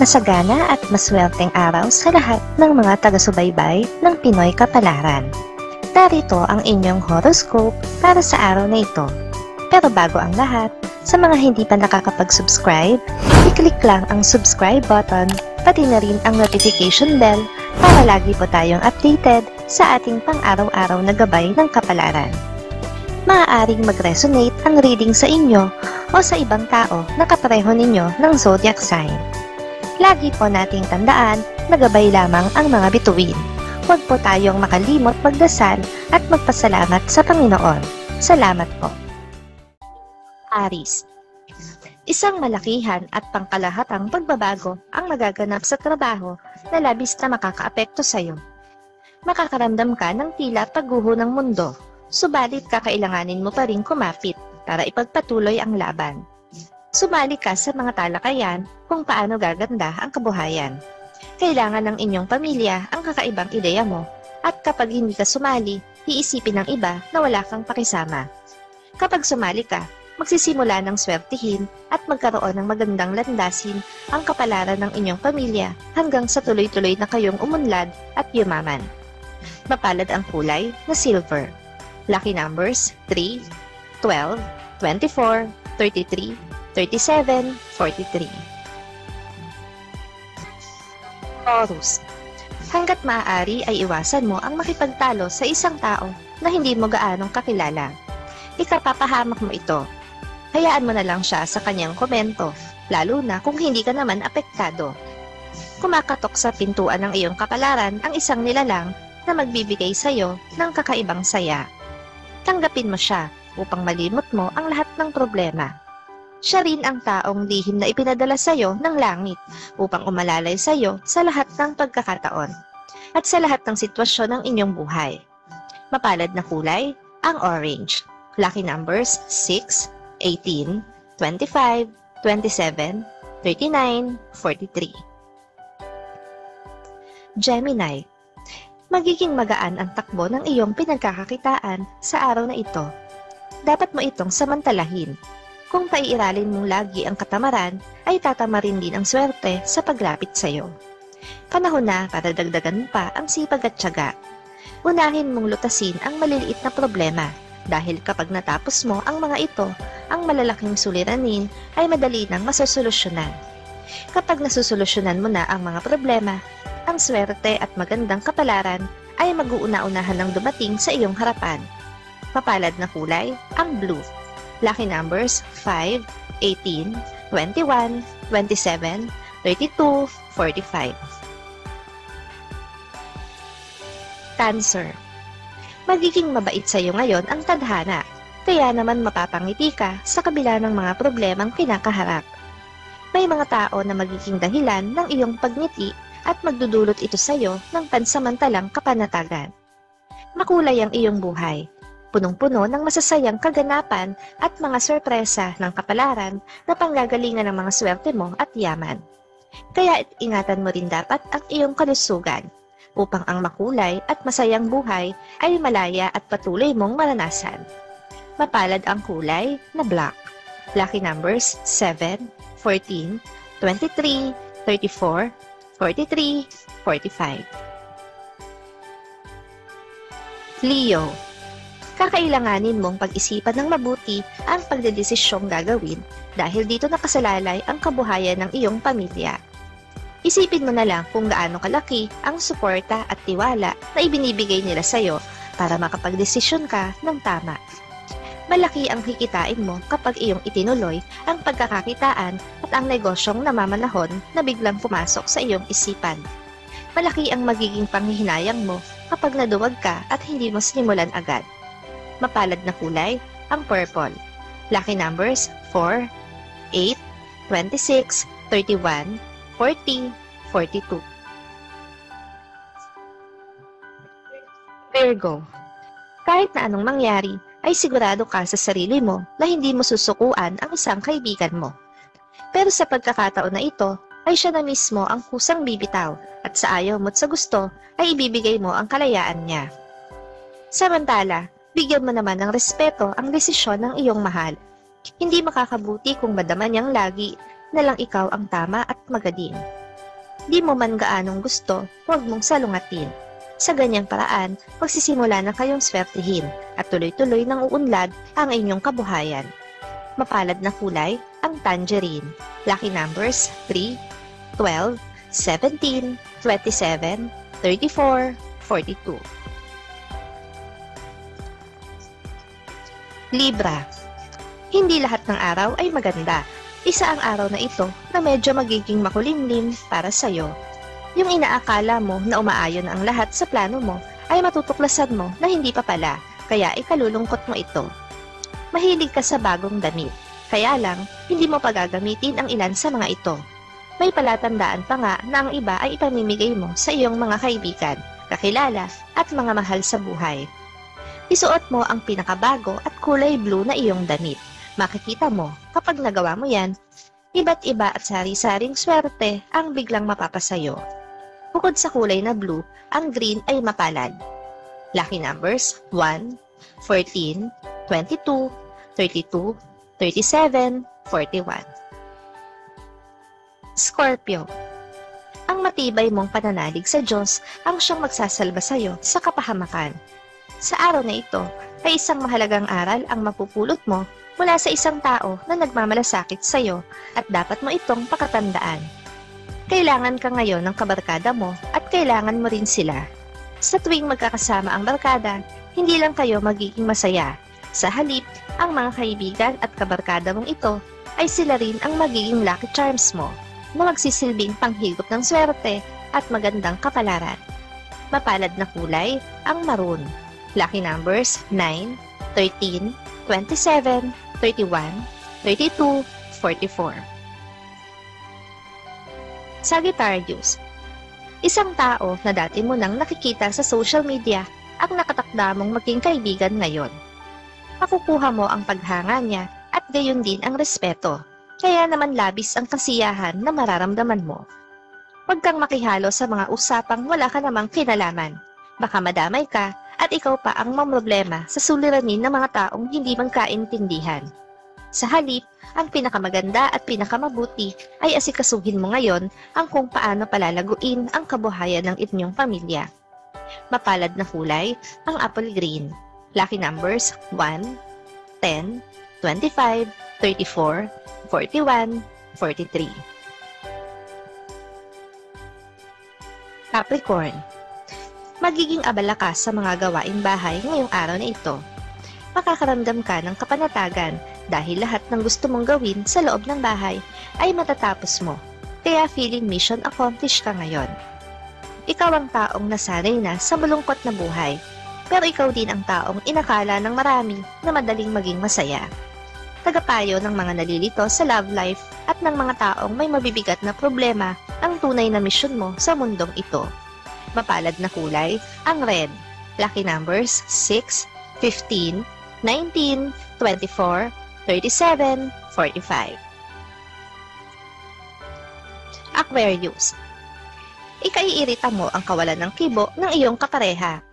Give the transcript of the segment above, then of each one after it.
Masagana at maswerteng araw sa lahat ng mga taga-subaybay ng Pinoy Kapalaran. Narito ang inyong horoscope para sa araw na ito. Pero bago ang lahat, sa mga hindi pa nakakapag-subscribe, i-click lang ang subscribe button, pati na rin ang notification bell para lagi po tayong updated sa ating pang-araw-araw na gabay ng kapalaran. Maaaring mag-resonate ang reading sa inyo o sa ibang tao na kapareho ninyo ng zodiac sign. Lagi po nating tandaan na gabay lamang ang mga bituin. Huwag po tayong makalimot magdasal at magpasalamat sa Panginoon. Salamat po. Aries. Isang malakihan at pangkalahatang pagbabago ang magaganap sa trabaho na labis na makakaapekto sa iyo. Makakaramdam ka ng tila pagguho ng mundo, subalit kakailanganin mo pa rin kumapit para ipagpatuloy ang laban. Sumali ka sa mga talakayan kung paano gaganda ang kabuhayan. Kailangan ng inyong pamilya ang kakaibang ideya mo, at kapag hindi ka sumali, iisipin ng iba na wala kang pakisama. Kapag sumali ka, magsisimula ng swertihin at magkaroon ng magandang landasin ang kapalaran ng inyong pamilya hanggang sa tuloy-tuloy na kayong umunlad at yumaman. Mapalad ang kulay na silver. Lucky numbers 3, 12, 24, 33, 37, 43. Taurus. Hanggat maaari ay iwasan mo ang makipagtalo sa isang tao na hindi mo gaanong kakilala. Ikapapahamak mo ito. Hayaan mo na lang siya sa kanyang komento, lalo na kung hindi ka naman apektado. Kumakatok sa pintuan ng iyong kapalaran ang isang nilalang na magbibigay sa iyo ng kakaibang saya. Tanggapin mo siya upang malimot mo ang lahat ng problema. Siya rin ang taong lihim na ipinadala sa iyo ng langit upang umalalay sa iyo sa lahat ng pagkakataon at sa lahat ng sitwasyon ng inyong buhay. Mapalad na kulay, ang orange. Lucky numbers 6, 18, 25, 27, 39, 43. Gemini. Magiging magaan ang takbo ng iyong pinagkakakitaan sa araw na ito. Dapat mo itong samantalahin. Kung paiiralin mong lagi ang katamaran, ay tatamarin din ang swerte sa paglapit sa iyo. Panahon na para dagdagan mo pa ang sipag at tiyaga. Unahin mong lutasin ang maliliit na problema, dahil kapag natapos mo ang mga ito, ang malalaking suliranin ay madali nang masosolusyonan. Kapag nasusolusyonan mo na ang mga problema, ang swerte at magandang kapalaran ay mag-uuna-unahan ng dumating sa iyong harapan. Mapalad na kulay, ang blue. Lucky numbers 5, 18, 21, 27, 32, 45. Cancer. Magiging mabait sa iyo ngayon ang tadhana, kaya naman mapapangiti ka sa kabila ng mga problemang kinakaharap. May mga tao na magiging dahilan ng iyong pagngiti at magdudulot ito sa iyo ng pansamantalang kapanatagan. Makulay ang iyong buhay. Punong-puno ng masasayang kaganapan at mga sorpresa ng kapalaran na panggagalingan ng mga swerte mo at yaman. Kaya ingatan mo rin dapat ang iyong kalusugan upang ang makulay at masayang buhay ay malaya at patuloy mong maranasan. Mapalad ang kulay na black. Lucky numbers 7, 14, 23, 34, 43, 45. Leo. Kakailanganin mong pag-isipan ng mabuti ang pagdedesisyong gagawin dahil dito nakasalalay ang kabuhayan ng iyong pamilya. Isipin mo na lang kung gaano kalaki ang suporta at tiwala na ibinibigay nila sa iyo para makapagdesisyon ka ng tama. Malaki ang kikitain mo kapag iyong itinuloy ang pagkakakitaan at ang negosyong namamanahon na biglang pumasok sa iyong isipan. Malaki ang magiging panghihinayang mo kapag naduwag ka at hindi mo sinimulan agad. Mapalad na kulay, ang purple. Lucky numbers 4, 8, 26, 31, 40, 42. Virgo. Kahit na anong mangyari, ay sigurado ka sa sarili mo na hindi mo susukuan ang isang kaibigan mo. Pero sa pagkakataon na ito, ay siya na mismo ang kusang bibitaw at sa ayaw mo't sa gusto ay ibibigay mo ang kalayaan niya. Samantala, bigyan mo naman ng respeto ang desisyon ng iyong mahal. Hindi makakabuti kung madama niyang lagi na lang ikaw ang tama at magaling. Di mo man gaanong gusto, huwag mong salungatin. Sa ganyang paraan, magsisimula na kayong swertihin at tuloy-tuloy nang uunlad ang inyong kabuhayan. Mapalad na kulay, ang tangerine. Lucky numbers 3, 12, 17, 27, 34, 42. Libra. Hindi lahat ng araw ay maganda. Isa ang araw na ito na medyo magiging makulimlim para sa'yo. Yung inaakala mo na umaayon ang lahat sa plano mo ay matutuklasan mo na hindi pa pala, kaya ikalulungkot mo ito. Mahilig ka sa bagong damit, kaya lang hindi mo pagagamitin ang ilan sa mga ito. May palatandaan pa nga na ang iba ay ipamimigay mo sa iyong mga kaibigan, kakilala at mga mahal sa buhay. Isuot mo ang pinakabago at kulay blue na iyong damit. Makikita mo, kapag nagawa mo yan, iba't iba at sari-saring swerte ang biglang mapapasayo. Bukod sa kulay na blue, ang green ay mapalad. Lucky numbers 1, 14, 22, 32, 37, 41. Scorpio. Ang matibay mong pananalig sa Diyos ang siyang magsasalba sa iyo sa kapahamakan. Sa araw na ito ay isang mahalagang aral ang mapupulot mo mula sa isang tao na nagmamalasakit sa iyo at dapat mo itong pakatandaan. Kailangan ka ngayon ng kabarkada mo at kailangan mo rin sila. Sa tuwing magkakasama ang barkada, hindi lang kayo magiging masaya. Sa halip, ang mga kaibigan at kabarkada mong ito ay sila rin ang magiging lucky charms mo na magsisilbing panghigop ng swerte at magandang kapalaran. Mapalad na kulay, ang maroon. Lucky numbers 9, 13, 27, 31, 32, 44. Sagittarius. Isang tao na dati mo nang nakikita sa social media ang nakatakda mong maging kaibigan ngayon. Makukuha mo ang paghanga niya at gayon din ang respeto, kaya naman labis ang kasiyahan na mararamdaman mo. Huwag kang makihalo sa mga usapang wala ka namang kinalaman. Baka madamay ka at ikaw pa ang mamroblema sa suliranin ng mga taong hindi magkaintindihan. Sa halip, ang pinakamaganda at pinakamabuti ay asikasuhin mo ngayon ang kung paano palalaguin ang kabuhayan ng inyong pamilya. Mapalad na kulay, ang apple green. Lucky numbers 1, 10, 25, 34, 41, 43. Capricorn. Magiging abala ka sa mga gawaing bahay ngayong araw na ito. Makakaramdam ka ng kapanatagan dahil lahat ng gusto mong gawin sa loob ng bahay ay matatapos mo, kaya feeling mission accomplished ka ngayon. Ikaw ang taong nasanay na sa malungkot na buhay, pero ikaw din ang taong inakala ng marami na madaling maging masaya. Tagapayo ng mga nalilito sa love life at ng mga taong may mabibigat na problema ang tunay na misyon mo sa mundong ito. Mapalad na kulay, ang red. Lucky numbers 6, 15, 19, 24, 37, 45. Aquarius. Ikaiirita mo ang kawalan ng kibo ng iyong kapareha.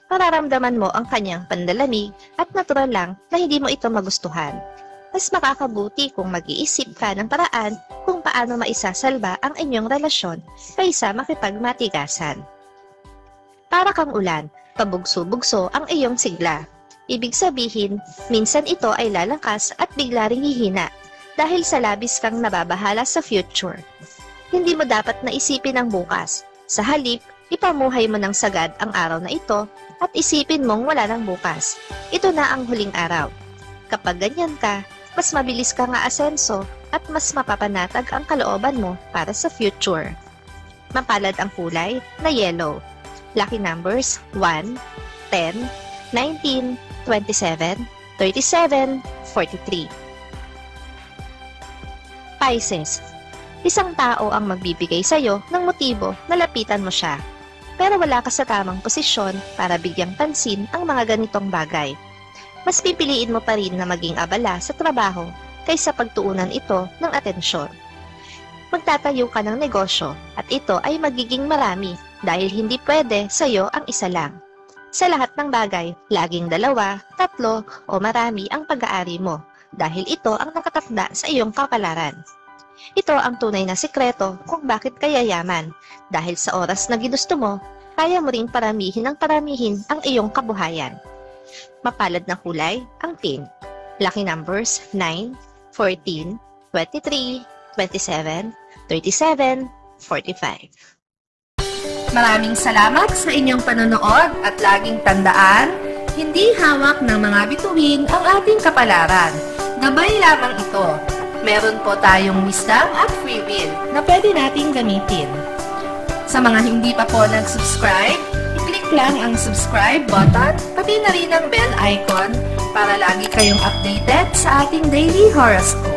Mararamdaman mo ang kanyang pandalamig at natural lang na hindi mo ito magustuhan. Mas makakabuti kung mag-iisip ka ng paraan kung paano maisasalba ang inyong relasyon kaysa makipagmatigasan. Para kang ulan, pabugso-bugso ang iyong sigla. Ibig sabihin, minsan ito ay lalakas at bigla ring hihina dahil sa labis kang nababahala sa future. Hindi mo dapat naisipin ang bukas. Sa halip, ipamuhay mo ng sagad ang araw na ito at isipin mong wala ng bukas. Ito na ang huling araw. Kapag ganyan ka, mas mabilis ka nga asenso at mas mapapanatag ang kalooban mo para sa future. Mapalad ang kulay na yellow. Lucky numbers 1, 10, 19, 27, 37, 43. Pisces. Isang tao ang magbibigay sa'yo ng motibo na lapitan mo siya. Pero wala ka sa tamang posisyon para bigyang pansin ang mga ganitong bagay. Mas pipiliin mo pa rin na maging abala sa trabaho kaysa pagtuunan ito ng atensyon. Magtatayo ka ng negosyo at ito ay magiging marami dahil hindi pwede sa'yo ang isa lang. Sa lahat ng bagay, laging 2, 3 o marami ang pag-aari mo dahil ito ang nakatakda sa iyong kapalaran. Ito ang tunay na sikreto kung bakit ka yayaman. Dahil sa oras na ginusto mo, kaya mo ring paramihin ng paramihin ang iyong kabuhayan. Mapalad na kulay, ang pink. Lucky numbers 9, 14, 23, 27, 37, 45. Maraming salamat sa inyong panonood at laging tandaan, hindi hawak ng mga bituin ang ating kapalaran. Gabay lamang ito. Meron po tayong wisdom at free will na pwede nating gamitin. Sa mga hindi pa po nag-subscribe, i-click lang ang subscribe button, pati na rin ang bell icon para lagi kayong updated sa ating daily horoscope.